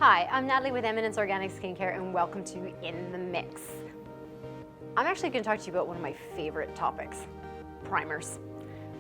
Hi, I'm Natalie with Eminence Organic Skincare and welcome to In the Mix. I'm actually going to talk to you about one of my favorite topics, primers.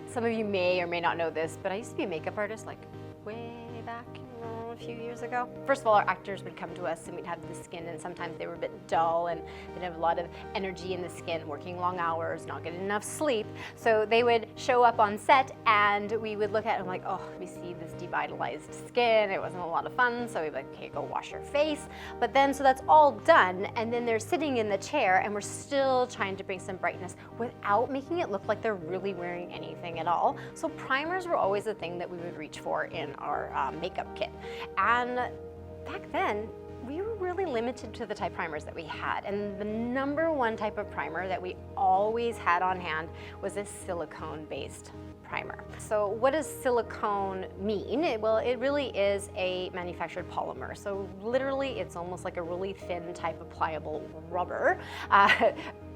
Some of you may or may not know this, but I used to be a makeup artist like way back a few years ago. First of all, our actors would come to us and we'd have the skin, and sometimes they were a bit dull and they'd have a lot of energy in the skin, working long hours, not getting enough sleep. So they would show up on set and we would look at it and like, oh, we see this devitalized skin. It wasn't a lot of fun. So we'd be like, okay, go wash your face. But then, so that's all done. And then they're sitting in the chair and we're still trying to bring some brightness without making it look like they're really wearing anything at all. So primers were always a thing that we would reach for in our makeup kit. And back then, we were really limited to the type primers that we had. And the number one type of primer that we always had on hand was a silicone-based primer. So what does silicone mean? Well, it really is a manufactured polymer. So literally, it's almost like a really thin type of pliable rubber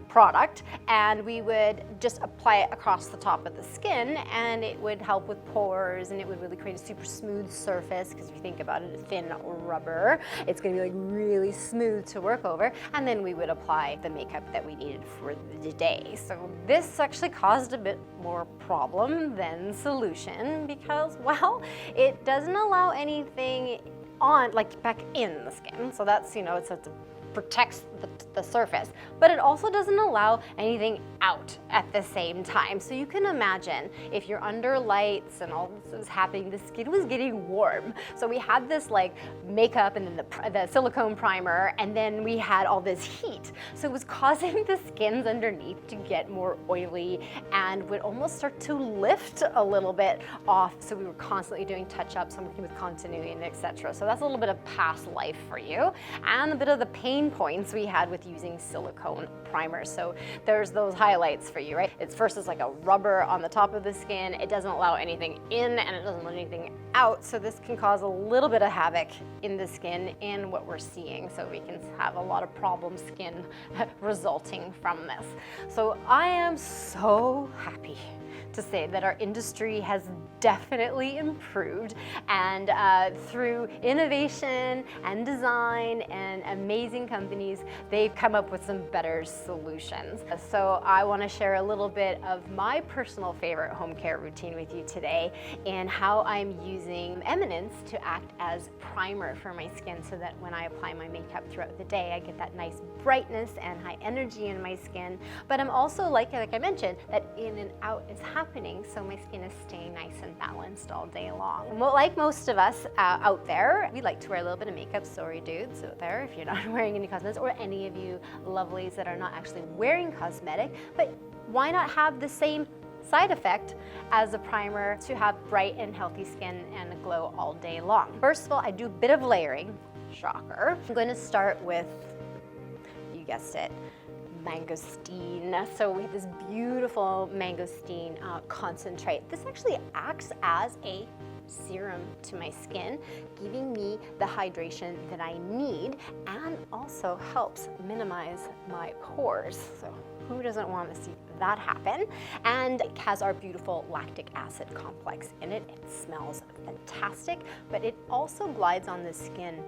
product, and we would just apply it across the top of the skin, and it would help with pores, and it would really create a super smooth surface, because if you think about it, a thin rubber, it's going to be like really smooth to work over, and then we would apply the makeup that we needed for the day. So this actually caused a bit more problem than solution, because, well, it doesn't allow anything on, like back in the skin. So that's, it's protects the surface, but it also doesn't allow anything out at the same time. So you can imagine if you're under lights and all this was happening, the skin was getting warm. So we had this like makeup and then the silicone primer, and then we had all this heat. So it was causing the skins underneath to get more oily and would almost start to lift a little bit off. So we were constantly doing touch-ups and working with continuity and etc. So that's a little bit of past life for you, and a bit of the pain points we had with using silicone primers. So there's those highlights for you, right? It's like a rubber on the top of the skin. It doesn't allow anything in and it doesn't let anything out. So this can cause a little bit of havoc in the skin in what we're seeing. So we can have a lot of problem skin resulting from this. So I am so happy to say that our industry has definitely improved, and through innovation and design and amazing companies, they've come up with some better solutions. So I want to share a little bit of my personal favorite home care routine with you today, and how I'm using Eminence to act as primer for my skin, so that when I apply my makeup throughout the day, I get that nice brightness and high energy in my skin. But I'm also like I mentioned, that in and out is happening, so my skin is staying nice and balanced all day long. Well, like most of us out there, we like to wear a little bit of makeup. Sorry dudes out there if you're not wearing any cosmetics, or any of you lovelies that are not actually wearing cosmetic, but why not have the same side effect as a primer to have bright and healthy skin and a glow all day long? First of all, I do a bit of layering. Shocker. I'm going to start with, you guessed it, mangosteen. So we have this beautiful mangosteen concentrate. This actually acts as a serum to my skin, giving me the hydration that I need, and also helps minimize my pores. So who doesn't want to see that happen? And it has our beautiful lactic acid complex in it. It smells fantastic, but it also glides on the skin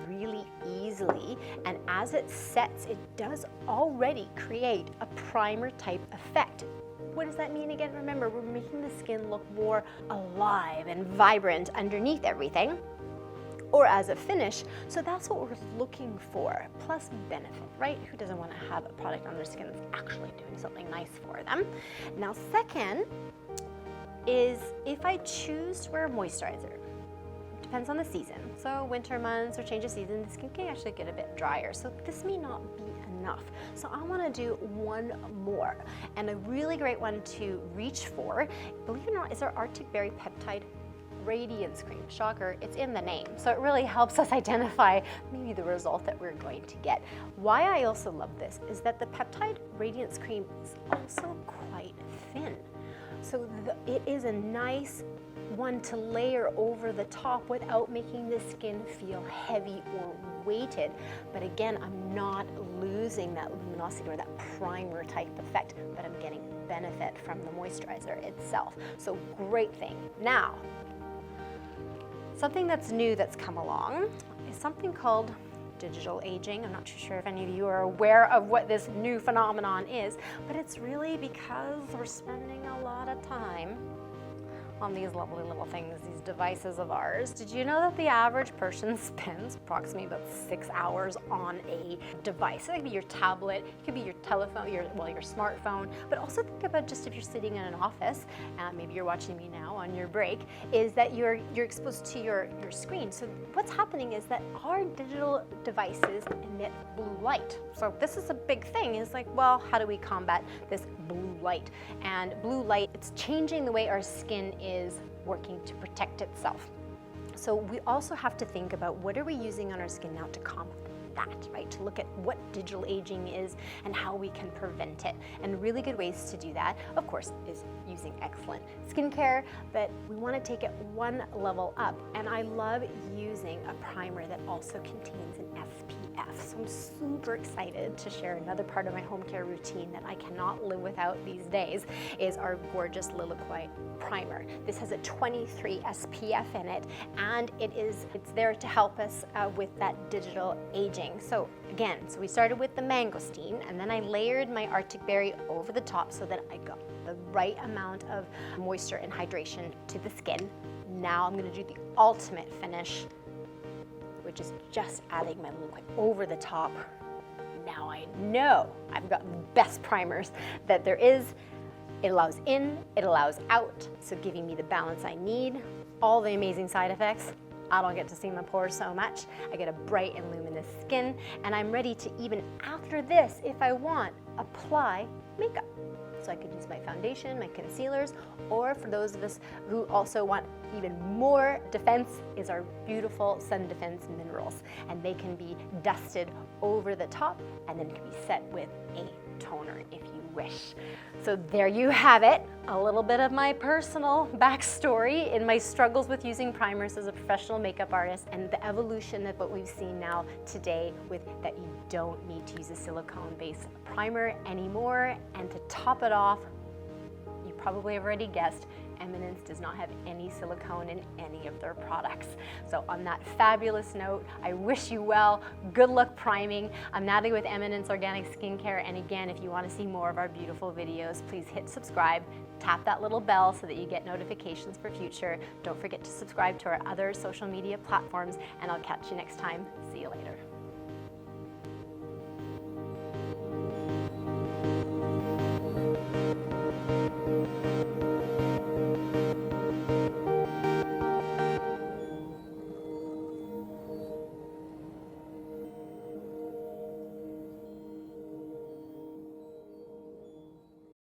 really easily. And as it sets, it does already create a primer type effect. What does that mean again? Remember, we're making the skin look more alive and vibrant underneath everything, or as a finish. So that's what we're looking for, plus benefit, right? Who doesn't want to have a product on their skin that's actually doing something nice for them? Now, second is if I choose to wear a moisturizer. Depends on the season. So winter months or change of season, the skin can actually get a bit drier. So this may not be enough. So I want to do one more. And a really great one to reach for, believe it or not, is our Arctic Berry Peptide Radiance Cream. Shocker, it's in the name. So it really helps us identify maybe the result that we're going to get. Why I also love this is that the Peptide Radiance Cream is also quite thin. So it is a nice one to layer over the top without making the skin feel heavy or weighted. But again, I'm not losing that luminosity or that primer type effect, but I'm getting benefit from the moisturizer itself. So great thing. Now, Something that's new that's come along is something called digital aging. I'm not too sure if any of you are aware of what this new phenomenon is, but it's really because we're spending a lot of time on these lovely little things, these devices of ours. Did you know that the average person spends approximately about 6 hours on a device? It could be your tablet, it could be your telephone, your smartphone, but also think about just if you're sitting in an office, maybe you're watching me now on your break, is that you're exposed to your screen. So what's happening is that our digital devices emit blue light. So this is a big thing, is like, well, how do we combat this blue light? And blue light, it's changing the way our skin is working to protect itself. So we also have to think about what are we using on our skin now to combat that, right? To look at what digital aging is and how we can prevent it. And really good ways to do that, of course, is using excellent skincare, but we want to take it one level up. And I love using a primer that also contains an SPF. So I'm super excited to share another part of my home care routine that I cannot live without these days, is our gorgeous Lilikoi primer. This has a 23 SPF in it, and it's there to help us with that digital aging. So again, we started with the mangosteen, and then I layered my Arctic berry over the top so that I got the right amount of moisture and hydration to the skin. Now I'm going to do the ultimate finish, which is just adding my Lilikoi over the top. Now I know I've got the best primers that there is. It allows in, it allows out, so giving me the balance I need. All the amazing side effects. I don't get to see my pores so much. I get a bright and luminous skin, and I'm ready to, even after this, if I want, apply makeup. So I could use my foundation, my concealers, or for those of us who also want even more defense, is our beautiful sun defense minerals. And they can be dusted over the top, and then can be set with a toner if you wish. So there you have it, a little bit of my personal backstory in my struggles with using primers as a professional makeup artist, and the evolution of what we've seen now today with that you don't need to use a silicone-based primer anymore. And to top it off, you probably have already guessed, Eminence does not have any silicone in any of their products. So on that fabulous note, I wish you well. Good luck priming. I'm Natalie with Eminence Organic Skincare, and again, if you want to see more of our beautiful videos, please hit subscribe, tap that little bell so that you get notifications for future. Don't forget to subscribe to our other social media platforms, and I'll catch you next time. See you later.